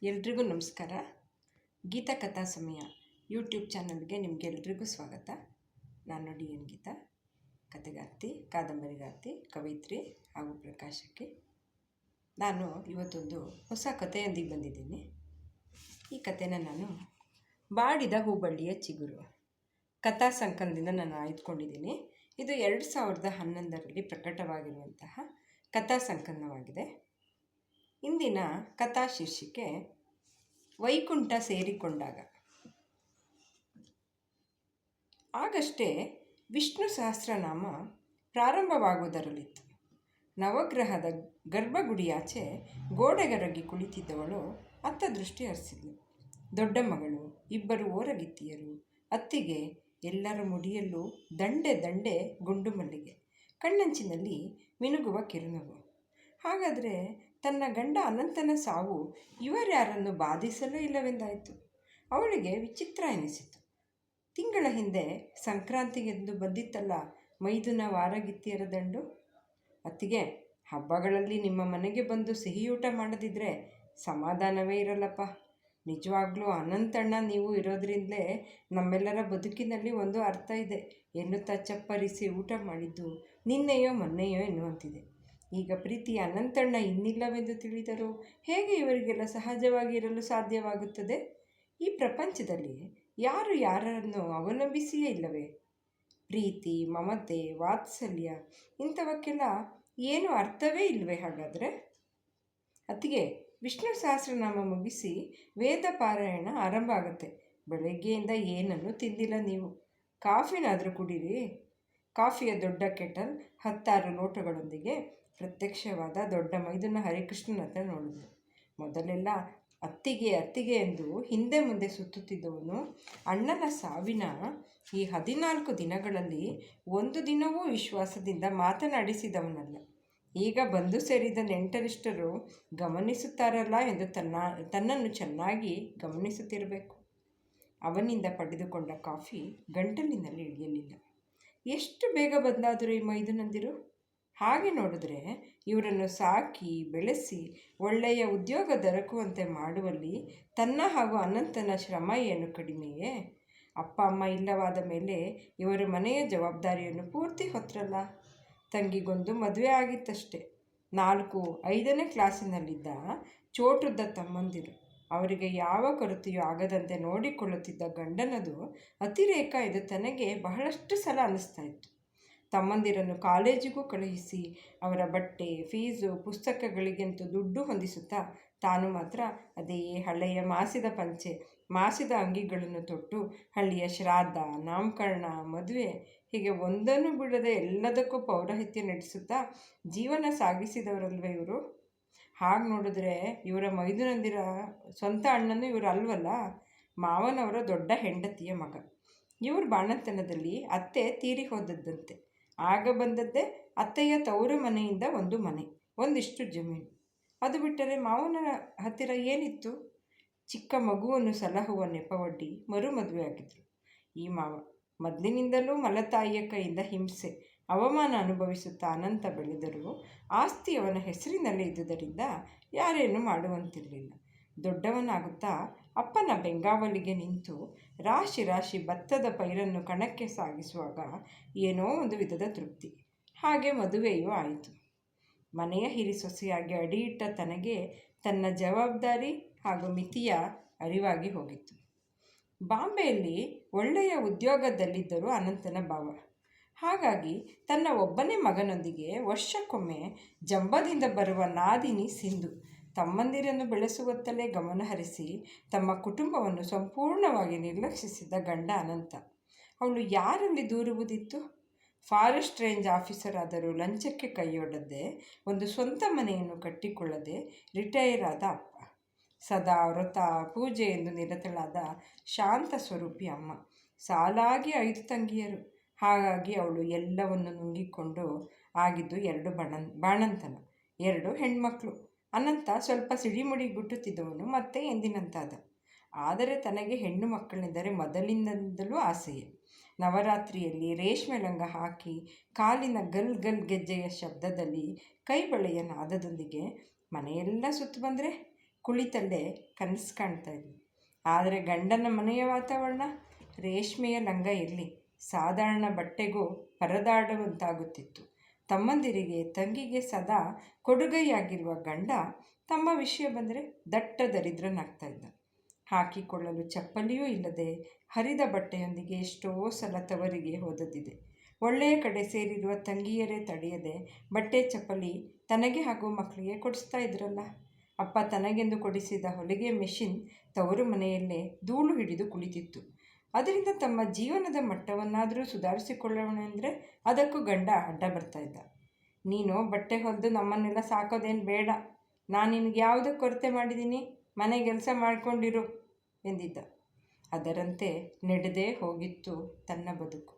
ಎಲ್ರಿಗೂ ನಮಸ್ಕಾರ. ಗೀತಾ ಕಥಾ ಸಮಯ ಯೂಟ್ಯೂಬ್ ಚಾನಲ್ಗೆ ನಿಮಗೆಲ್ರಿಗೂ ಸ್ವಾಗತ. ನಾನು ಡಿ.ಎನ್. ಗೀತಾ, ಕಥೆಗಾರ್ತಿ, ಕಾದಂಬರಿಗಾರ್ತಿ, ಕವಯಿತ್ರಿ ಹಾಗೂ ಪ್ರಕಾಶಕಿ. ನಾನು ಇವತ್ತೊಂದು ಹೊಸ ಕಥೆಯೊಂದಿಗೆ ಬಂದಿದ್ದೀನಿ. ಈ ಕಥೆನ ನಾನು ಬಾಡಿದ ಹೂಬಳ್ಳಿಯ ಚಿಗುರು ಕಥಾ ಸಂಕಲನದಿಂದ ನಾನು ಆಯ್ದುಕೊಂಡಿದ್ದೀನಿ. ಇದು 2011ರಲ್ಲಿ ಪ್ರಕಟವಾಗಿರುವಂತಹ ಕಥಾ ಸಂಕಲನವಾಗಿದೆ. ಇಂದಿನ ಕಥಾ ಶೀರ್ಷಿಕೆ ವೈಕುಂಠ ಸೇರಿಕೊಂಡಾಗ. ಆಗಷ್ಟೇ ವಿಷ್ಣು ಸಹಸ್ರನಾಮ ಪ್ರಾರಂಭವಾಗುವುದರಲ್ಲಿತ್ತು. ನವಗ್ರಹದ ಗರ್ಭಗುಡಿಯಾಚೆ ಗೋಡೆಗರಗಿ ಕುಳಿತಿದ್ದವಳು ಅತ್ತ ದೃಷ್ಟಿ ಹರಿಸಿದ್ಳು. ದೊಡ್ಡ ಮಗಳು, ಇಬ್ಬರು ಓರಗಿತ್ತಿಯರು, ಅತ್ತಿಗೆ, ಎಲ್ಲರ ಮುಡಿಯಲ್ಲೂ ದಂಡೆ ದಂಡೆ ಗುಂಡು ಮಲ್ಲಿಗೆ, ಕಣ್ಣಂಚಿನಲ್ಲಿ ಮಿನುಗುವ ಕಿರುನಗು. ಹಾಗಾದರೆ ತನ್ನ ಗಂಡ ಅನಂತನ ಸಾವು ಇವರ್ಯಾರನ್ನು ಬಾಧಿಸಲೇ ಇಲ್ಲವೆಂದಾಯಿತು. ಅವಳಿಗೆ ವಿಚಿತ್ರ ಎನಿಸಿತು. ತಿಂಗಳ ಹಿಂದೆ ಸಂಕ್ರಾಂತಿಗೆಂದು ಬಂದಿತ್ತಲ್ಲ ಮೈದುನ ವಾರಗಿತ್ತಿಯರ ದಂಡು. ಅತ್ತಿಗೆ, ಹಬ್ಬಗಳಲ್ಲಿ ನಿಮ್ಮ ಮನೆಗೆ ಬಂದು ಸಿಹಿಯೂಟ ಮಾಡದಿದ್ದರೆ ಸಮಾಧಾನವೇ ಇರಲ್ಲಪ್ಪ. ನಿಜವಾಗ್ಲೂ ಅನಂತಣ್ಣ ನೀವು ಇರೋದ್ರಿಂದಲೇ ನಮ್ಮೆಲ್ಲರ ಬದುಕಿನಲ್ಲಿ ಒಂದು ಅರ್ಥ ಇದೆ ಎನ್ನುತ್ತಾ ಚಪ್ಪರಿಸಿ ಊಟ ಮಾಡಿದ್ದು ನಿನ್ನೆಯೋ ಮೊನ್ನೆಯೋ ಎನ್ನುವಂತಿದೆ. ಈಗ ಪ್ರೀತಿಯ ಅನಂತಣ್ಣ ಇನ್ನಿಲ್ಲವೆಂದು ತಿಳಿದರೂ ಹೇಗೆ ಇವರಿಗೆಲ್ಲ ಸಹಜವಾಗಿ ಇರಲು ಸಾಧ್ಯವಾಗುತ್ತದೆ? ಈ ಪ್ರಪಂಚದಲ್ಲಿ ಯಾರು ಯಾರನ್ನು ಅವಲಂಬಿಸಿಯೇ ಇಲ್ಲವೇ? ಪ್ರೀತಿ, ಮಮತೆ, ವಾತ್ಸಲ್ಯ ಇಂಥವಕ್ಕೆಲ್ಲ ಏನು ಅರ್ಥವೇ ಇಲ್ಲವೇ ಹಾಗಾದರೆ? ಅತ್ತಿಗೆ, ವಿಷ್ಣು ಸಹಸ್ರನಾಮ ಮುಗಿಸಿ ವೇದ ಪಾರಾಯಣ ಆರಂಭ ಆಗುತ್ತೆ. ಬೆಳಗ್ಗೆಯಿಂದ ಏನನ್ನು ತಿಂದಿಲ್ಲ ನೀವು. ಕಾಫಿನಾದರೂ ಕುಡೀರಿ. ಕಾಫಿಯ ದೊಡ್ಡ ಕೆಟಲ್ 10 ಲೋಟಗಳೊಂದಿಗೆ ಪ್ರತ್ಯಕ್ಷವಾದ ದೊಡ್ಡ ಮೈದುನ ಹರಿಕೃಷ್ಣನ ಹತ್ರ ನೋಡಿದ್ಲು. ಮೊದಲೆಲ್ಲ ಅತ್ತಿಗೆ ಅತ್ತಿಗೆ ಎಂದು ಹಿಂದೆ ಮುಂದೆ ಸುತ್ತುತ್ತಿದ್ದವನು ಅಣ್ಣನ ಸಾವಿನ ಈ 14 ದಿನಗಳಲ್ಲಿ ಒಂದು ದಿನವೂ ವಿಶ್ವಾಸದಿಂದ ಮಾತನಾಡಿಸಿದವನಲ್ಲ. ಈಗ ಬಂದು ಸೇರಿದ ನೆಂಟರಿಷ್ಟರು ಗಮನಿಸುತ್ತಾರಲ್ಲ ಎಂದು ತನ್ನನ್ನು ಚೆನ್ನಾಗಿ ಗಮನಿಸುತ್ತಿರಬೇಕು. ಅವನಿಂದ ಪಡೆದುಕೊಂಡ ಕಾಫಿ ಗಂಟಲಿನಲ್ಲಿ ಇಳಿಯಲಿಲ್ಲ. ಎಷ್ಟು ಬೇಗ ಬದಲಾದರು ಈ ಮೈದುನಂದಿರು. ಹಾಗೆ ನೋಡಿದ್ರೆ ಇವರನ್ನು ಸಾಕಿ ಬೆಳೆಸಿ ಒಳ್ಳೆಯ ಉದ್ಯೋಗ ದೊರಕುವಂತೆ ಮಾಡುವಲ್ಲಿ ತನ್ನ ಹಾಗೂ ಅನಂತನ ಶ್ರಮ ಏನು ಕಡಿಮೆಯೇ? ಅಪ್ಪ ಅಮ್ಮ ಇಲ್ಲವಾದ ಮೇಲೆ ಇವರು ಮನೆಯ ಜವಾಬ್ದಾರಿಯನ್ನು ಪೂರ್ತಿ ಹೊತ್ತರಲ್ಲ. ತಂಗಿಗೊಂದು ಮದುವೆ ಆಗಿತ್ತಷ್ಟೆ. 4-5ನೇ ಕ್ಲಾಸಿನಲ್ಲಿದ್ದ ಚೋಟುದ್ದ ತಮ್ಮಂದಿರು. ಅವರಿಗೆ ಯಾವ ಕೊರತೆಯೂ ಆಗದಂತೆ ನೋಡಿಕೊಳ್ಳುತ್ತಿದ್ದ ಗಂಡನದು ಅತಿರೇಕ ಇದು ತನಗೆ ಬಹಳಷ್ಟು ಸಲ ಅನ್ನಿಸ್ತಾ ಇತ್ತು. ತಮ್ಮಂದಿರನ್ನು ಕಾಲೇಜಿಗೂ ಕಳುಹಿಸಿ ಅವರ ಬಟ್ಟೆ, ಫೀಸು, ಪುಸ್ತಕಗಳಿಗಂತೂ ದುಡ್ಡು ಹೊಂದಿಸುತ್ತಾ ತಾನು ಮಾತ್ರ ಅದೇ ಹಳೆಯ ಮಾಸಿದ ಪಂಚೆ, ಮಾಸಿದ ಅಂಗಿಗಳನ್ನು ತೊಟ್ಟು ಹಳ್ಳಿಯ ಶ್ರಾದ್ದ, ನಾಮಕರಣ, ಮದುವೆ ಹೀಗೆ ಒಂದನ್ನು ಬಿಡದೆ ಎಲ್ಲದಕ್ಕೂ ಪೌರೋಹಿತ್ಯ ನಡೆಸುತ್ತಾ ಜೀವನ ಸಾಗಿಸಿದವರಲ್ವೇ ಇವರು. ಹಾಗೆ ನೋಡಿದ್ರೆ ಇವರ ಮೈದುನಂದಿರ ಸ್ವಂತ ಅಣ್ಣನೂ ಇವರು ಅಲ್ವಲ್ಲ, ಮಾವನವರ ದೊಡ್ಡ ಹೆಂಡತಿಯ ಮಗ. ಇವರು ಬಾಣಂತನದಲ್ಲಿ ಅತ್ತೆ ತೀರಿ ಹೋದದ್ದಂತೆ. ಆಗ ಬಂದದ್ದೇ ಅತ್ತೆಯ ತವರು ಮನೆಯಿಂದ ಒಂದು ಮನೆ, ಒಂದಿಷ್ಟು ಜಮೀನು. ಅದು ಬಿಟ್ಟರೆ ಮಾವನ ಹತ್ತಿರ ಏನಿತ್ತು? ಚಿಕ್ಕ ಮಗುವನ್ನು ಸಲಹುವ ನೆಪವೊಡ್ಡಿ ಮರುಮದುವೆ ಆಗಿದ್ರು ಈ ಮಾವ. ಮೊದಲಿನಿಂದಲೂ ಮಲತಾಯಿಯ ಕೈಯಿಂದ ಹಿಂಸೆ, ಅವಮಾನ ಅನುಭವಿಸುತ್ತಾ ಅನಂತ ಬೆಳೆದರೂ ಆಸ್ತಿ ಅವನ ಹೆಸರಿನಲ್ಲಿ ಇದ್ದುದರಿಂದ ಯಾರೇನು ಮಾಡುವಂತಿರಲಿಲ್ಲ. ದೊಡ್ಡವನಾಗುತ್ತಾ ಅಪ್ಪನ ಬೆಂಗಾವಲಿಗೆ ನಿಂತು ರಾಶಿ ರಾಶಿ ಭತ್ತದ ಪೈರನ್ನು ಕಣಕ್ಕೆ ಸಾಗಿಸುವಾಗ ಏನೋ ಒಂದು ವಿಧದ ತೃಪ್ತಿ. ಹಾಗೆ ಮದುವೆಯೂ ಆಯಿತು. ಮನೆಯ ಹಿರಿ ಸೊಸೆಯಾಗಿ ಅಡಿಯಿಟ್ಟ ತನಗೆ ತನ್ನ ಜವಾಬ್ದಾರಿ ಹಾಗೂ ಮಿತಿಯ ಅರಿವಾಗಿ ಹೋಗಿತ್ತು. ಬಾಂಬೆಯಲ್ಲಿ ಒಳ್ಳೆಯ ಉದ್ಯೋಗದಲ್ಲಿದ್ದರು ಅನಂತನ ಭಾವ. ಹಾಗಾಗಿ ತನ್ನ ಒಬ್ಬನೇ ಮಗನೊಂದಿಗೆ ವರ್ಷಕ್ಕೊಮ್ಮೆ ಜಂಬದಿಂದ ಬರುವ ನಾದಿನಿ ಸಿಂಧು ತಮ್ಮಂದಿರನ್ನು ಬೆಳೆಸುವತ್ತಲೇ ಗಮನಹರಿಸಿ ತಮ್ಮ ಕುಟುಂಬವನ್ನು ಸಂಪೂರ್ಣವಾಗಿ ನಿರ್ಲಕ್ಷಿಸಿದ ಗಂಡ ಅನಂತ. ಅವಳು ಯಾರಲ್ಲಿ ದೂರುವುದಿತ್ತು? ಫಾರೆಸ್ಟ್ ರೇಂಜ್ ಆಫೀಸರ್ ಆದರೂ ಲಂಚಕ್ಕೆ ಕೈಯೊಡ್ಡದೆ, ಒಂದು ಸ್ವಂತ ಮನೆಯನ್ನು ಕಟ್ಟಿಕೊಳ್ಳದೆ ರಿಟೈರ್ ಆದ ಅಪ್ಪ, ಸದಾ ವ್ರತ ಪೂಜೆ ಎಂದು ನಿರತಳಾದ ಶಾಂತ ಸ್ವರೂಪಿ ಅಮ್ಮ, ಸಾಲಾಗಿ 5 ತಂಗಿಯರು. ಹಾಗಾಗಿ ಅವಳು ಎಲ್ಲವನ್ನು ನುಂಗಿಕೊಂಡು ಆಗಿದ್ದು 2 ಬಾಣಂತನ, 2 ಹೆಣ್ಮಕ್ಳು. ಅನಂತ ಸ್ವಲ್ಪ ಸಿಡಿಮುಡಿ ಗುಟ್ಟುತ್ತಿದ್ದವನು ಮತ್ತೆ ಎಂದಿನಂತಾದ. ಆದರೆ ತನಗೆ ಹೆಣ್ಣು ಮಕ್ಕಳೆಂದರೆ ಮೊದಲಿನಿಂದಲೂ ಆಸೆಯೇ. ನವರಾತ್ರಿಯಲ್ಲಿ ರೇಷ್ಮೆ ಲಂಗ ಹಾಕಿ ಕಾಲಿನ ಗಲ್ ಗಲ್ ಗೆಜ್ಜೆಯ ಶಬ್ದದಲ್ಲಿ ಕೈ ಬಳೆಯ ನಾದದೊಂದಿಗೆ ಮನೆಯೆಲ್ಲ ಸುತ್ತು ಬಂದರೆ ಕುಳಿತಲ್ಲೇ ಕನಸು ಕಾಣ್ತಾ ಇದ್ಲು. ಆದರೆ ಗಂಡನ ಮನೆಯ ವಾತಾವರಣ ರೇಷ್ಮೆಯ ಲಂಗ ಇರಲಿ ಸಾಧಾರಣ ಬಟ್ಟೆಗೂ ಪರದಾಡುವಂತಾಗುತ್ತಿತ್ತು. ತಮ್ಮಂದಿರಿಗೆ ತಂಗಿಗೆ ಸದಾ ಕೊಡುಗೈಯಾಗಿರುವ ಗಂಡ ತಮ್ಮ ವಿಷಯ ಬಂದರೆ ದಟ್ಟ ದರಿದ್ರನಾಗ್ತಾ ಇದ್ದ. ಹಾಕಿಕೊಳ್ಳಲು ಚಪ್ಪಲಿಯೂ ಇಲ್ಲದೆ ಹರಿದ ಬಟ್ಟೆಯೊಂದಿಗೆ ಎಷ್ಟೋ ಸಲ ತವರಿಗೆ ಹೋದದ್ದಿದೆ. ಒಳ್ಳೆಯ ಕಡೆ ಸೇರಿರುವ ತಂಗಿಯರೇ ತಡೆಯದೆ ಬಟ್ಟೆ ಚಪ್ಪಲಿ ತನಗೆ ಹಾಗೂ ಮಕ್ಕಳಿಗೆ ಕೊಡಿಸ್ತಾ ಇದ್ರಲ್ಲ. ಅಪ್ಪ ತನಗೆಂದು ಕೊಡಿಸಿದ ಹೊಲಿಗೆ ಮೆಷಿನ್ ತವರು ಮನೆಯಲ್ಲೇ ಧೂಳು ಹಿಡಿದು ಕುಳಿತಿತ್ತು. ಅದರಿಂದ ತಮ್ಮ ಜೀವನದ ಮಟ್ಟವನ್ನಾದರೂ ಸುಧಾರಿಸಿಕೊಳ್ಳೋಣೆಂದರೆ ಅದಕ್ಕೂ ಗಂಡ ಅಡ್ಡ ಬರ್ತಾ ಇದ್ದ. ನೀನು ಬಟ್ಟೆ ಹೊಲಿದು ನಮ್ಮನ್ನೆಲ್ಲ ಸಾಕೋದೇನು ಬೇಡ, ನಾನು ನಿನಗೆ ಯಾವುದಕ್ಕೆ ಕೊರತೆ ಮಾಡಿದ್ದೀನಿ, ಮನೆ ಕೆಲಸ ಮಾಡಿಕೊಂಡಿರು ಎಂದಿದ್ದ. ಅದರಂತೆ ನಡೆದೇ ಹೋಗಿತ್ತು ತನ್ನ ಬದುಕು.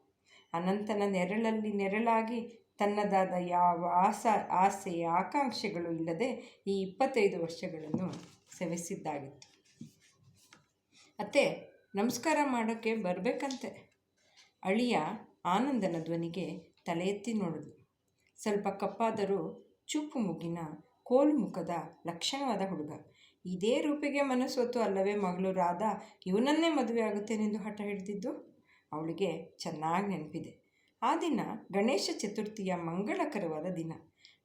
ಅನಂತನ ನೆರಳಲ್ಲಿ ನೆರಳಾಗಿ ತನ್ನದಾದ ಯಾವ ಆಸೆ ಆಕಾಂಕ್ಷೆಗಳು ಇಲ್ಲದೆ ಈ 25 ವರ್ಷಗಳನ್ನು ಸವೆಸಿದ್ದಾಗಿತ್ತು. ಅತ್ತೆ ನಮಸ್ಕಾರ ಮಾಡೋಕ್ಕೆ ಬರಬೇಕಂತೆ. ಅಳಿಯ ಆನಂದನ ಧ್ವನಿಗೆ ತಲೆ ಎತ್ತಿ ನೋಡಿದ್ಲು. ಸ್ವಲ್ಪ ಕಪ್ಪಾದರೂ ಚೂಪು ಮುಗಿನ ಕೋಲು ಮುಖದ ಲಕ್ಷಣವಾದ ಹುಡುಗ. ಇದೇ ರೂಪಿಗೆ ಮನಸ್ಸೊತ್ತು ಅಲ್ಲವೇ ಮಗಳು ರಾಧಾ ಇವನನ್ನೇ ಮದುವೆ ಆಗುತ್ತೇನೆಂದು ಹಠ ಹಿಡಿದಿದ್ದು. ಅವಳಿಗೆ ಚೆನ್ನಾಗಿ ನೆನಪಿದೆ. ಆ ದಿನ ಗಣೇಶ ಚತುರ್ಥಿಯ ಮಂಗಳಕರವಾದ ದಿನ.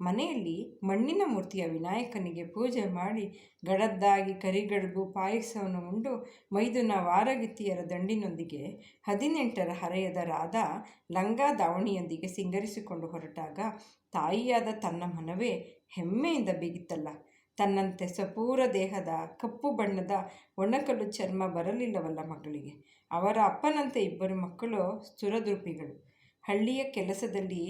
ಮನೆಯಲ್ಲಿ ಮಣ್ಣಿನ ಮೂರ್ತಿಯ ವಿನಾಯಕನಿಗೆ ಪೂಜೆ ಮಾಡಿ ಗಡದ್ದಾಗಿ ಕರಿಗಡುಬು ಪಾಯಸವನ್ನು ಉಂಡು ಮೈದುನ ವಾರಗಿತ್ತಿಯರ ದಂಡಿನೊಂದಿಗೆ 18ರ ಹರೆಯದ ರಾಧಾ ಲಂಗ ದಾವಣಿಯೊಂದಿಗೆ ಸಿಂಗರಿಸಿಕೊಂಡು ಹೊರಟಾಗ ತಾಯಿಯಾದ ತನ್ನ ಮನವೇ ಹೆಮ್ಮೆಯಿಂದ ಬಿಗಿತ್ತಲ್ಲ. ತನ್ನಂತೆ ಸಪೂರ ದೇಹದ ಕಪ್ಪು ಬಣ್ಣದ ಒಣಕಲು ಚರ್ಮ ಬರಲಿಲ್ಲವಲ್ಲ ಮಗಳಿಗೆ. ಅವರ ಅಪ್ಪನಂತೆ 2 ಮಕ್ಕಳು ಸುರದೃಪಿಗಳು. ಹಳ್ಳಿಯ ಕೆಲಸದಲ್ಲಿ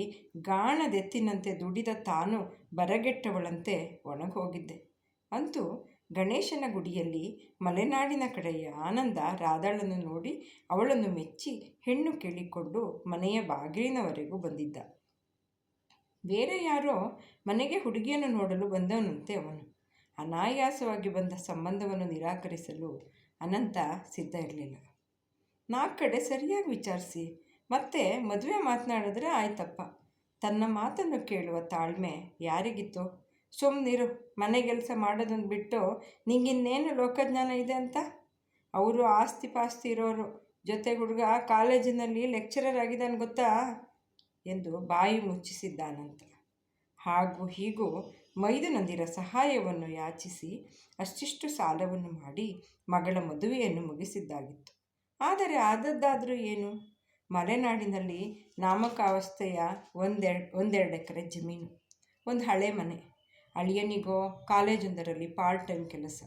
ಗಾಣದೆತ್ತಿನಂತೆ ದುಡಿದ ತಾನು ಬರಗೆಟ್ಟವಳಂತೆ ಒಣಗೋಗಿದ್ದೆ. ಅಂತೂ ಗಣೇಶನ ಗುಡಿಯಲ್ಲಿ ಮಲೆನಾಡಿನ ಕಡೆಯ ಆನಂದ ರಾಧಾಳನ್ನು ನೋಡಿ ಅವಳನ್ನು ಮೆಚ್ಚಿ ಹೆಣ್ಣು ಕೇಳಿಕೊಂಡು ಮನೆಯ ಬಾಗಿಲಿನವರೆಗೂ ಬಂದಿದ್ದ. ಬೇರೆ ಯಾರೋ ಮನೆಗೆ ಹುಡುಗಿಯನ್ನು ನೋಡಲು ಬಂದವನಂತೆ ಅವನು. ಅನಾಯಾಸವಾಗಿ ಬಂದ ಸಂಬಂಧವನ್ನು ನಿರಾಕರಿಸಲು ಅನಂತ ಸಿದ್ಧ ಇರಲಿಲ್ಲ. 4 ಕಡೆ ಸರಿಯಾಗಿ ವಿಚಾರಿಸಿ ಮತ್ತೆ ಮದುವೆ ಮಾತನಾಡಿದ್ರೆ ಆಯ್ತಪ್ಪ. ತನ್ನ ಮಾತನ್ನು ಕೇಳುವ ತಾಳ್ಮೆ ಯಾರಿಗಿತ್ತು? ಸುಮ್ಮನಿರು, ಮನೆ ಕೆಲಸ ಮಾಡೋದನ್ನು ಬಿಟ್ಟು ನಿಂಗಿನ್ನೇನು ಲೋಕಜ್ಞಾನ ಇದೆ ಅಂತ? ಅವರು ಆಸ್ತಿ ಪಾಸ್ತಿ ಇರೋರು, ಜೊತೆ ಹುಡುಗ ಕಾಲೇಜಿನಲ್ಲಿ ಲೆಕ್ಚರರ್ ಆಗಿದ್ದಾನೆ ಗೊತ್ತಾ ಎಂದು ಬಾಯಿ ಮುಚ್ಚಿಸಿದ್ದಾನಂತ. ಹಾಗೂ ಹೀಗೂ ಮೈದುನಂದಿರ ಸಹಾಯವನ್ನು ಯಾಚಿಸಿ ಅಷ್ಟಿಷ್ಟು ಸಾಲವನ್ನು ಮಾಡಿ ಮಗಳ ಮದುವೆಯನ್ನು ಮುಗಿಸಿದ್ದಾಗಿತ್ತು. ಆದರೆ ಆದದ್ದಾದರೂ ಏನು? ಮಲೆನಾಡಿನಲ್ಲಿ ನಾಮಕಾವಸ್ಥೆಯ ಒಂದೆರಡು ಎಕರೆ ಜಮೀನು, ಒಂದು ಹಳೆ ಮನೆ, ಅಳಿಯನಿಗೋ ಕಾಲೇಜೊಂದರಲ್ಲಿ ಪಾರ್ಟ್ ಟೈಮ್ ಕೆಲಸ,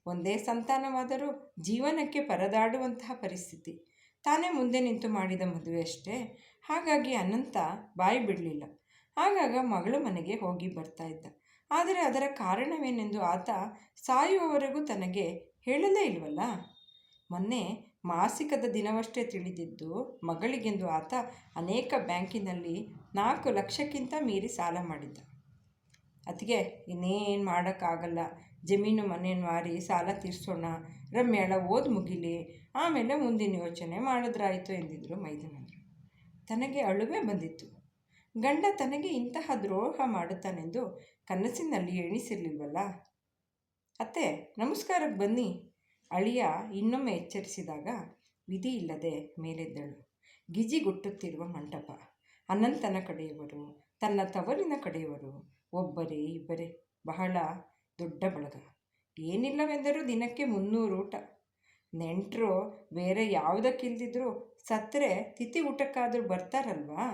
ಒಂದೇ ಸಂತಾನವಾದರೂ ಜೀವನಕ್ಕೆ ಪರದಾಡುವಂತಹ ಪರಿಸ್ಥಿತಿ. ತಾನೇ ಮುಂದೆ ನಿಂತು ಮಾಡಿದ ಮದುವೆ ಅಷ್ಟೇ. ಹಾಗಾಗಿ ಅನಂತ ಬಾಯಿ ಬಿಡಲಿಲ್ಲ. ಆಗಾಗ ಮಗಳು ಮನೆಗೆ ಹೋಗಿ ಬರ್ತಾ ಇದ್ದ. ಆದರೆ ಅದರ ಕಾರಣವೇನೆಂದು ಆತ ಸಾಯುವವರೆಗೂ ತನಗೆ ಹೇಳಲೇ ಇಲ್ವಲ್ಲ. ಮೊನ್ನೆ ಮಾಸಿಕದ ದಿನವಷ್ಟೇ ತಿಳಿದಿದ್ದು ಮಗಳಿಗೆಂದು ಆತ ಅನೇಕ ಬ್ಯಾಂಕಿನಲ್ಲಿ 4 ಲಕ್ಷಕ್ಕಿಂತ ಮೀರಿ ಸಾಲ ಮಾಡಿದ್ದ. ಅದಕ್ಕೆ ಇನ್ನೇನು ಮಾಡೋಕ್ಕಾಗಲ್ಲ, ಜಮೀನು ಮನೆಯನ್ನು ಮಾರಿ ಸಾಲ ತೀರಿಸೋಣ, ರಮ್ಯಾಳ ಓದು ಮುಗಿಲಿ, ಆಮೇಲೆ ಮುಂದಿನ ಯೋಚನೆ ಮಾಡಿದ್ರಾಯಿತು ಎಂದಿದ್ರು ಮೈದುನರು. ತನಗೆ ಅಳುವೇ ಬಂದಿತ್ತು. ಗಂಡ ತನಗೆ ಇಂತಹ ದ್ರೋಹ ಮಾಡುತ್ತಾನೆಂದು ಕನಸಿನಲ್ಲಿ ಎಣಿಸಿರ್ಲಿಲ್ವಲ್ಲ. ಅತ್ತೆ ನಮಸ್ಕಾರಕ್ಕೆ ಬನ್ನಿ. ಅಳಿಯ ಇನ್ನೊಮ್ಮೆ ಎಚ್ಚರಿಸಿದಾಗ ವಿಧಿ ಇಲ್ಲದೆ ಮೇಲೆದ್ದಳು. ಗಿಜಿಗುಟ್ಟುತ್ತಿರುವ ಮಂಟಪ. ಅನಂತನ ಕಡೆಯವರು, ತನ್ನ ತವರಿನ ಕಡೆಯವರು, ಒಬ್ಬರೇ ಇಬ್ಬರೇ, ಬಹಳ ದೊಡ್ಡ ಬಳಗ. ಏನಿಲ್ಲವೆಂದರೂ ದಿನಕ್ಕೆ 300 ಊಟ. ನೆಂಟರು ಬೇರೆ ಯಾವುದಕ್ಕಿಲ್ದಿದ್ರೂ ಸತ್ತರೆ ತಿಥಿ ಊಟಕ್ಕಾದರೂ ಬರ್ತಾರಲ್ವಾ.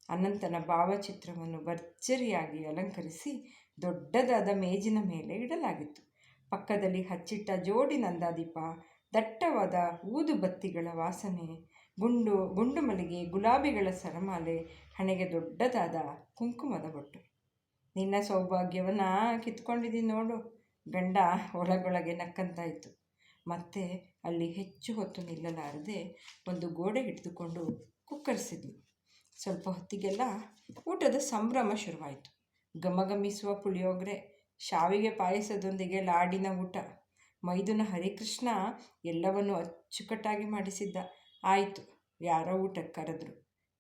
ಅನಂತನ ಭಾವಚಿತ್ರವನ್ನು ಭರ್ಜರಿಯಾಗಿ ಅಲಂಕರಿಸಿ ದೊಡ್ಡದಾದ ಮೇಜಿನ ಮೇಲೆ ಇಡಲಾಗಿತ್ತು. ಪಕ್ಕದಲ್ಲಿ ಹಚ್ಚಿಟ್ಟ ಜೋಡಿ ನಂದಾದೀಪ, ದಟ್ಟವಾದ ಊದುಬತ್ತಿಗಳ ವಾಸನೆ, ಗುಂಡು ಮಲ್ಲಿಗೆ, ಗುಲಾಬಿಗಳ ಸರಮಾಲೆ, ಹಣೆಗೆ ದೊಡ್ಡದಾದ ಕುಂಕುಮದ ಬೊಟ್ಟು. ನಿನ್ನ ಸೌಭಾಗ್ಯವನ್ನ ಕಿತ್ಕೊಂಡಿದ್ದೀನಿ ನೋಡು, ಗಂಡ ಒಳಗೊಳಗೆ ನಕ್ಕಂತಾಯಿತು. ಮತ್ತೆ ಅಲ್ಲಿ ಹೆಚ್ಚು ಹೊತ್ತು ನಿಲ್ಲಲಾರದೆ ಒಂದು ಗೋಡೆ ಹಿಡಿದುಕೊಂಡು ಕುಕ್ಕರಿಸಿದ್ಲು. ಸ್ವಲ್ಪ ಹೊತ್ತಿಗೆಲ್ಲ ಊಟದ ಸಂಭ್ರಮ ಶುರುವಾಯಿತು. ಘಮಘಮಿಸುವ ಪುಳಿಯೋಗರೆ, ಶಾವಿಗೆ ಪಾಯಸದೊಂದಿಗೆ ಲಾಡಿನ ಊಟ. ಮೈದುನ ಹರಿಕೃಷ್ಣ ಎಲ್ಲವನ್ನು ಅಚ್ಚುಕಟ್ಟಾಗಿ ಮಾಡಿಸಿದ್ದ. ಆಯಿತು, ಯಾರೋ ಊಟಕ್ಕೆ ಕರೆದ್ರು.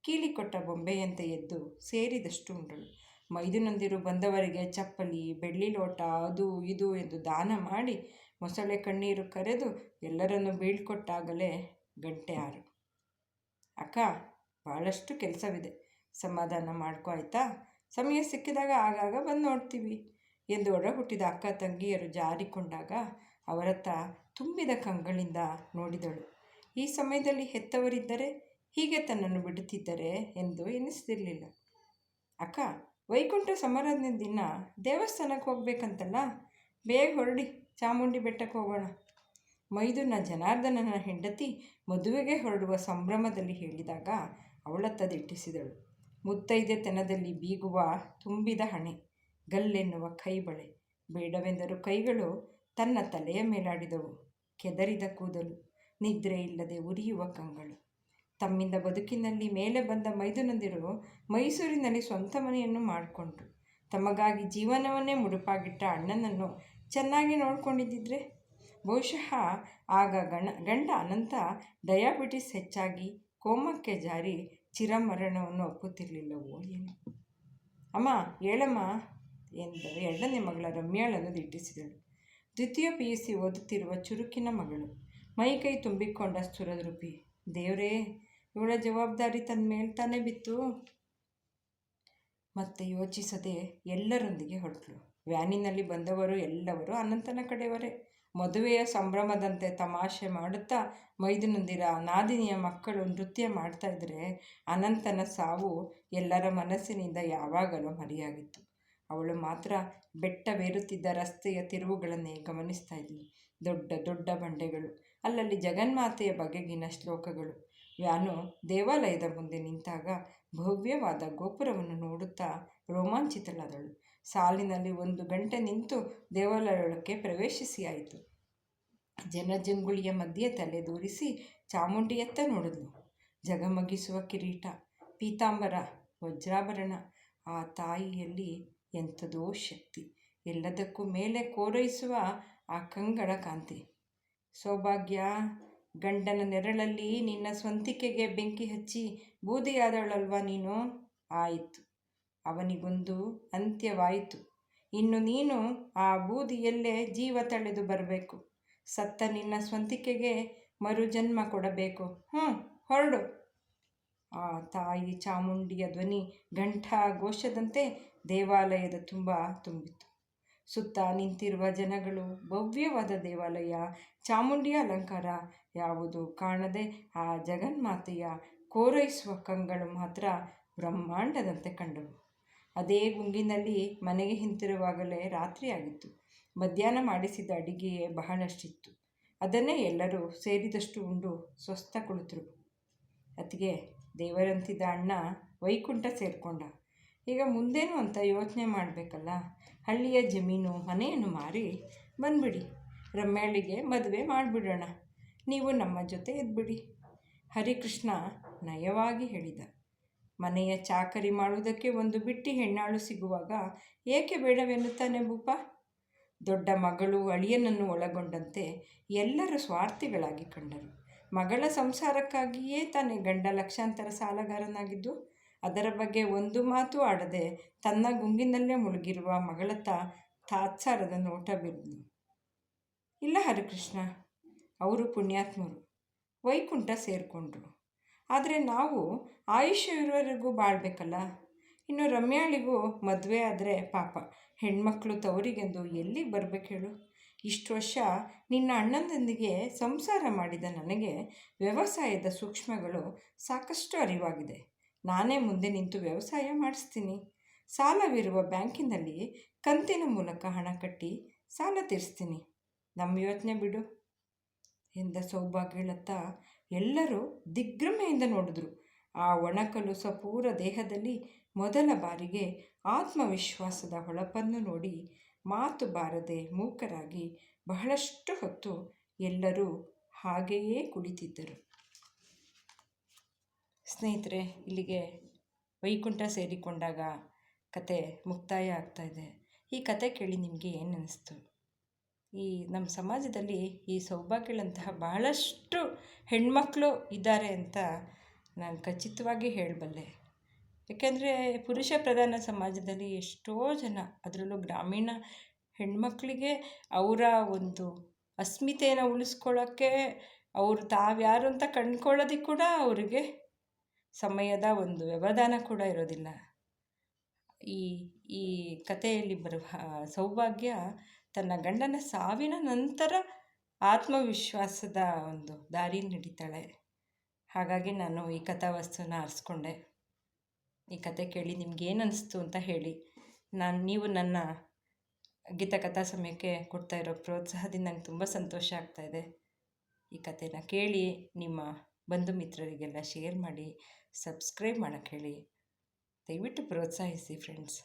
ಕೀಲಿ ಕೊಟ್ಟ ಬೊಂಬೆಯಂತೆ ಎದ್ದು ಸೇರಿದಷ್ಟು ಉಂಡಳು. ಮೈದುನಂದಿರು ಬಂದವರಿಗೆ ಚಪ್ಪಲಿ, ಬೆಳ್ಳಿ ಲೋಟ, ಅದು ಇದು ಎಂದು ದಾನ ಮಾಡಿ ಮೊಸಳೆ ಕಣ್ಣೀರು ಕರೆದು ಎಲ್ಲರನ್ನು ಬೀಳ್ಕೊಟ್ಟಾಗಲೇ ಗಂಟೆ 6. ಅಕ್ಕ, ಭಾಳಷ್ಟು ಕೆಲಸವಿದೆ, ಸಮಾಧಾನ ಮಾಡ್ಕೊ ಆಯ್ತಾ, ಸಮಯ ಸಿಕ್ಕಿದಾಗ ಆಗಾಗ ಬಂದು ನೋಡ್ತೀವಿ ಎಂದು ಒಡಹುಟ್ಟಿದ ಅಕ್ಕ ತಂಗಿಯರು ಜಾರಿಕೊಂಡಾಗ ಅವರತ್ತ ತುಂಬಿದ ಕಂಗಳಿಂದ ನೋಡಿದಳು. ಈ ಸಮಯದಲ್ಲಿ ಹೆತ್ತವರಿದ್ದರೆ ಹೀಗೆ ತನ್ನನ್ನು ಬಿಡುತ್ತಿದ್ದರೆ ಎಂದು ಎನಿಸ್ತಿರಲಿಲ್ಲ. ಅಕ್ಕ, ವೈಕುಂಠ ಸಮಾರಾಧನೆ ದಿನ ದೇವಸ್ಥಾನಕ್ಕೆ ಹೋಗ್ಬೇಕಂತಲ್ಲ, ಬೇಗ ಹೊರಡಿ, ಚಾಮುಂಡಿ ಬೆಟ್ಟಕ್ಕೆ ಹೋಗೋಣ. ಮೈದುನ ಜನಾರ್ದನನ ಹೆಂಡತಿ ಮದುವೆಗೆ ಹೊರಡುವ ಸಂಭ್ರಮದಲ್ಲಿ ಹೇಳಿದಾಗ ಅವಳತ್ತ ದಿಟ್ಟಿಸಿದಳು. ಮುತ್ತೈದೆತನದಲ್ಲಿ ಬೀಗುವ ತುಂಬಿದ ಹಣೆ, ಗಲ್ಲೆನ್ನುವ ಕೈಬಳೆ, ಬೇಡವೆಂದರೂ ಕೈಗಳು ತನ್ನ ತಲೆಯ ಮೇಲಾಡಿದವು. ಕೆದರಿದ ಕೂದಲು, ನಿದ್ರೆ ಇಲ್ಲದೆ ಉರಿಯುವ ಕಂಗಳು. ತಮ್ಮಿಂದ ಬದುಕಿನಲ್ಲಿ ಮೇಲೆ ಬಂದ ಮೈದುನಂದಿರು ಮೈಸೂರಿನಲ್ಲಿ ಸ್ವಂತ ಮನೆಯನ್ನು ಮಾಡಿಕೊಂಡ್ರು. ತಮಗಾಗಿ ಜೀವನವನ್ನೇ ಮುಡುಪಾಗಿಟ್ಟ ಅಣ್ಣನನ್ನು ಚೆನ್ನಾಗಿ ನೋಡಿಕೊಂಡಿದ್ದಿದ್ರೆ ಬಹುಶಃ ಆಗ ಗಂಡ ಅನಂತ ಡಯಾಬಿಟಿಸ್ ಹೆಚ್ಚಾಗಿ ಕೋಮಕ್ಕೆ ಜಾರಿ ಚಿರಮರಣವನ್ನು ಒಪ್ಪುತ್ತಿರಲಿಲ್ಲವೋ ಏನು. ಅಮ್ಮ ಹೇಳಮ್ಮ ಎಂದು ಎರಡನೇ ಮಗಳ ರಮ್ಯಾಳನ್ನು ದಿಟ್ಟಿಸಿದಳು. ದ್ವಿತೀಯ PUC ಓದುತ್ತಿರುವ ಚುರುಕಿನ ಮಗಳು, ಮೈಕೈ ತುಂಬಿಕೊಂಡ ಸುರದ್ರೂಪಿ. ದೇವರೇ, ಇವಳ ಜವಾಬ್ದಾರಿ ತನ್ನ ಮೇಲೆ ತಾನೇ ಬಿತ್ತು. ಮತ್ತೆ ಯೋಚಿಸದೆ ಎಲ್ಲರೊಂದಿಗೆ ಹೊರಟಳು. ವ್ಯಾನಿನಲ್ಲಿ ಬಂದವರು ಎಲ್ಲವರು ಅನಂತನ ಕಡೆಯವರೇ. ಮದುವೆಯ ಸಂಭ್ರಮದಂತೆ ತಮಾಷೆ ಮಾಡುತ್ತಾ ಮೈದುನಂದಿರ ನಾದಿನಿಯ ಮಕ್ಕಳು ನೃತ್ಯ ಮಾಡ್ತಾಯಿದ್ರೆ ಅನಂತನ ಸಾವು ಎಲ್ಲರ ಮನಸ್ಸಿನಿಂದ ಯಾವಾಗಲೂ ಮರೆಯಾಗಿತ್ತು. ಅವಳು ಮಾತ್ರ ಬೆಟ್ಟವೇರುತ್ತಿದ್ದ ರಸ್ತೆಯ ತಿರುವುಗಳನ್ನೇ ಗಮನಿಸ್ತಾ ಇದ್ಳು. ದೊಡ್ಡ ದೊಡ್ಡ ಬಂಡೆಗಳು, ಅಲ್ಲಲ್ಲಿ ಜಗನ್ಮಾತೆಯ ಬಗೆಗಿನ ಶ್ಲೋಕಗಳು. ವ್ಯಾನು ದೇವಾಲಯದ ಮುಂದೆ ನಿಂತಾಗ ಭವ್ಯವಾದ ಗೋಪುರವನ್ನು ನೋಡುತ್ತಾ ರೋಮಾಂಚಿತಳಾದಳು. ಸಾಲಿನಲ್ಲಿ 1 ಗಂಟೆ ನಿಂತು ದೇವಾಲಯಕ್ಕೆ ಪ್ರವೇಶಿಸಿಯಾಯಿತು. ಜನಜಂಗುಳಿಯ ಮಧ್ಯೆ ತಲೆ ದೂರಿಸಿ ಚಾಮುಂಡಿಯತ್ತ ನೋಡಿದ್ಲು. ಜಗಮಗಿಸುವ ಕಿರೀಟ, ಪೀತಾಂಬರ, ವಜ್ರಾಭರಣ. ಆ ತಾಯಿಯಲ್ಲಿ ಎಂಥದೋ ಶಕ್ತಿ. ಎಲ್ಲದಕ್ಕೂ ಮೇಲೆ ಕೋರೈಸುವ ಆ ಕಂಗಳ ಕಾಂತಿ. ಸೌಭಾಗ್ಯ, ಗಂಡನ ನೆರಳಲ್ಲಿ ನಿನ್ನ ಸ್ವಂತಿಕೆಗೆ ಬೆಂಕಿ ಹಚ್ಚಿ ಬೂದಿಯಾದವಳಲ್ವಾ ನೀನು? ಆಯಿತು, ಅವನಿಗೊಂದು ಅಂತ್ಯವಾಯಿತು. ಇನ್ನು ನೀನು ಆ ಬೂದಿಯಲ್ಲೇ ಜೀವ ತಳೆದು ಬರಬೇಕು. ಸತ್ತ ನಿನ್ನ ಸ್ವಂತಿಕೆಗೆ ಮರುಜನ್ಮ ಕೊಡಬೇಕು. ಹೊರಡು. ಆ ತಾಯಿ ಚಾಮುಂಡಿಯ ಧ್ವನಿ ಘಂಟಾ ಘೋಷದಂತೆ ದೇವಾಲಯದ ತುಂಬ ತುಂಬಿತು. ಸುತ್ತ ನಿಂತಿರುವ ಜನಗಳು, ಭವ್ಯವಾದ ದೇವಾಲಯ, ಚಾಮುಂಡಿಯ ಅಲಂಕಾರ ಯಾವುದೂ ಕಾಣದೆ ಆ ಜಗನ್ಮಾತೆಯ ಕೋರೈಸುವ ಕಂಗಳು ಮಾತ್ರ ಬ್ರಹ್ಮಾಂಡದಂತೆ ಕಂಡವು. ಅದೇ ಗುಂಗಿನಲ್ಲಿ ಮನೆಗೆ ಹಿಂತಿರುವಾಗಲೇ ರಾತ್ರಿಯಾಗಿತ್ತು. ಮಧ್ಯಾಹ್ನ ಮಾಡಿಸಿದ ಅಡಿಗೆಯೇ ಬಹಳಷ್ಟಿತ್ತು. ಅದನ್ನೇ ಎಲ್ಲರೂ ಸೇರಿದಷ್ಟು ಉಂಡು ಸ್ವಸ್ಥ ಕುಳಿತರು. ಅತಿಗೆ ದೇವರಂತಿದ್ದ ಅಣ್ಣ ವೈಕುಂಠ ಸೇರಿಕೊಂಡ. ಈಗ ಮುಂದೇನು ಅಂತ ಯೋಚನೆ ಮಾಡಬೇಕಲ್ಲ. ಹಳ್ಳಿಯ ಜಮೀನು ಮನೆಯನ್ನು ಮಾರಿ ಬಂದ್ಬಿಡಿ. ರಮ್ಯಾಳಿಗೆ ಮದುವೆ ಮಾಡಿಬಿಡೋಣ. ನೀವು ನಮ್ಮ ಜೊತೆ ಇದ್ಬಿಡಿ. ಹರಿಕೃಷ್ಣ ನಯವಾಗಿ ಹೇಳಿದ. ಮನೆಯ ಚಾಕರಿ ಮಾಡುವುದಕ್ಕೆ ಒಂದು ಬಿಟ್ಟಿ ಹೆಣ್ಣಾಳು ಸಿಗುವಾಗ ಏಕೆ ಬೇಡವೆನ್ನುತ್ತಾನೆ ಭೂಪ? ದೊಡ್ಡ ಮಗಳು ಅಳಿಯನನ್ನು ಒಳಗೊಂಡಂತೆ ಎಲ್ಲರೂ ಸ್ವಾರ್ಥಿಗಳಾಗಿ ಕಂಡರು. ಮಗಳ ಸಂಸಾರಕ್ಕಾಗಿಯೇ ತಾನೇ ಗಂಡ ಲಕ್ಷಾಂತರ ಸಾಲಗಾರನಾಗಿದ್ದು, ಅದರ ಬಗ್ಗೆ ಒಂದು ಮಾತು ಆಡದೆ ತನ್ನ ಗುಂಗಿನಲ್ಲೇ ಮುಳುಗಿರುವ ಮಗಳತ್ತ ತಾತ್ಸಾರದ ನೋಟ ಬೀರಿದ್ನು. ಇಲ್ಲ ಹರಿಕೃಷ್ಣ, ಅವರು ಪುಣ್ಯಾತ್ಮರು, ವೈಕುಂಠ ಸೇರಿಕೊಂಡ್ರು. ಆದರೆ ನಾವು ಆಯುಷ್ಯವಿರೋವರೆಗೂ ಬಾಳ್ಬೇಕಲ್ಲ. ಇನ್ನು ರಮ್ಯಾಳಿಗೂ ಮದುವೆ ಆದರೆ ಪಾಪ ಹೆಣ್ಮಕ್ಳು ತವರಿಗೆಂದು ಎಲ್ಲಿಗೆ ಬರಬೇಕು ಹೇಳು? ಇಷ್ಟು ವರ್ಷ ನಿನ್ನ ಅಣ್ಣನೊಂದಿಗೆ ಸಂಸಾರ ಮಾಡಿದ ನನಗೆ ವ್ಯವಸಾಯದ ಸೂಕ್ಷ್ಮಗಳು ಸಾಕಷ್ಟು ಅರಿವಾಗಿದೆ. ನಾನೇ ಮುಂದೆ ನಿಂತು ವ್ಯವಸಾಯ ಮಾಡಿಸ್ತೀನಿ. ಸಾಲವಿರುವ ಬ್ಯಾಂಕಿನಲ್ಲಿ ಕಂತಿನ ಮೂಲಕ ಹಣ ಕಟ್ಟಿ ಸಾಲ ತೀರಿಸ್ತೀನಿ. ನಮ್ಮ ಯೋಚನೆ ಬಿಡು ಎಂದ ಸೌಭಾಗ್ಯಳತ್ತ ಎಲ್ಲರೂ ದಿಗ್ಭ್ರಮೆಯಿಂದ ನೋಡಿದ್ರು. ಆ ಒಣಕಲು ಸಪೂರ ದೇಹದಲ್ಲಿ ಮೊದಲ ಬಾರಿಗೆ ಆತ್ಮವಿಶ್ವಾಸದ ಹೊಳಪನ್ನು ನೋಡಿ ಮಾತು ಬಾರದೆ ಮೂಕರಾಗಿ ಬಹಳಷ್ಟು ಹೊತ್ತು ಎಲ್ಲರೂ ಹಾಗೆಯೇ ಕುಳಿತಿದ್ದರು. ಸ್ನೇಹಿತರೆ, ಇಲ್ಲಿಗೆ ವೈಕುಂಠ ಸೇರಿಕೊಂಡಾಗ ಕತೆ ಮುಕ್ತಾಯ ಆಗ್ತಾಯಿದೆ. ಈ ಕತೆ ಕೇಳಿ ನಿಮಗೆ ಏನು ಅನ್ನಿಸ್ತು? ಈ ನಮ್ಮ ಸಮಾಜದಲ್ಲಿ ಈ ಸೌಭಾಗ್ಯಗಳಂತಹ ಬಹಳಷ್ಟು ಹೆಣ್ಮಕ್ಳು ಇದ್ದಾರೆ ಅಂತ ನಾನು ಖಚಿತವಾಗಿ ಹೇಳಬಲ್ಲೆ. ಏಕೆಂದರೆ ಪುರುಷ ಪ್ರಧಾನ ಸಮಾಜದಲ್ಲಿ ಎಷ್ಟೋ ಜನ, ಅದರಲ್ಲೂ ಗ್ರಾಮೀಣ ಹೆಣ್ಮಕ್ಳಿಗೆ ಅವರ ಒಂದು ಅಸ್ಮಿತೆಯನ್ನು ಉಳಿಸ್ಕೊಳ್ಳೋಕ್ಕೆ ಅವರು ತಾವ್ಯಾರು ಅಂತ ಕಂಡ್ಕೊಳ್ಳೋದಕ್ಕೆ ಕೂಡ ಅವರಿಗೆ ಸಮಯದ ಒಂದು ವ್ಯವಧಾನ ಕೂಡ ಇರೋದಿಲ್ಲ. ಈ ಈ ಕಥೆಯಲ್ಲಿ ಬರುವ ಸೌಭಾಗ್ಯ ತನ್ನ ಗಂಡನ ಸಾವಿನ ನಂತರ ಆತ್ಮವಿಶ್ವಾಸದ ಒಂದು ದಾರಿ ನಡೀತಾಳೆ. ಹಾಗಾಗಿ ನಾನು ಈ ಕಥಾವಸ್ತುನ ಆರಿಸ್ಕೊಂಡೆ. ಈ ಕತೆ ಕೇಳಿ ನಿಮ್ಗೇನು ಅನ್ನಿಸ್ತು ಅಂತ ಹೇಳಿ. ನೀವು ನನ್ನ ಗೀತ ಕಥಾ ಸಮಯಕ್ಕೆ ಕೊಡ್ತಾ ಇರೋ ಪ್ರೋತ್ಸಾಹದಿಂದ ನಂಗೆ ತುಂಬ ಸಂತೋಷ ಆಗ್ತಾಯಿದೆ. ಈ ಕಥೆನ ಕೇಳಿ ನಿಮ್ಮ ಬಂಧು ಮಿತ್ರರಿಗೆಲ್ಲ ಶೇರ್ ಮಾಡಿ, ಸಬ್ಸ್ಕ್ರೈಬ್ ಮಾಡೋಕ್ಕೆ ಹೇಳಿ. ದಯವಿಟ್ಟು ಪ್ರೋತ್ಸಾಹಿಸಿ ಫ್ರೆಂಡ್ಸ್.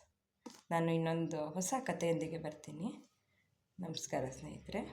ನಾನು ಇನ್ನೊಂದು ಹೊಸ ಕಥೆಯೊಂದಿಗೆ ಬರ್ತೀನಿ. ನಮಸ್ಕಾರ ಸ್ನೇಹಿತರೆ.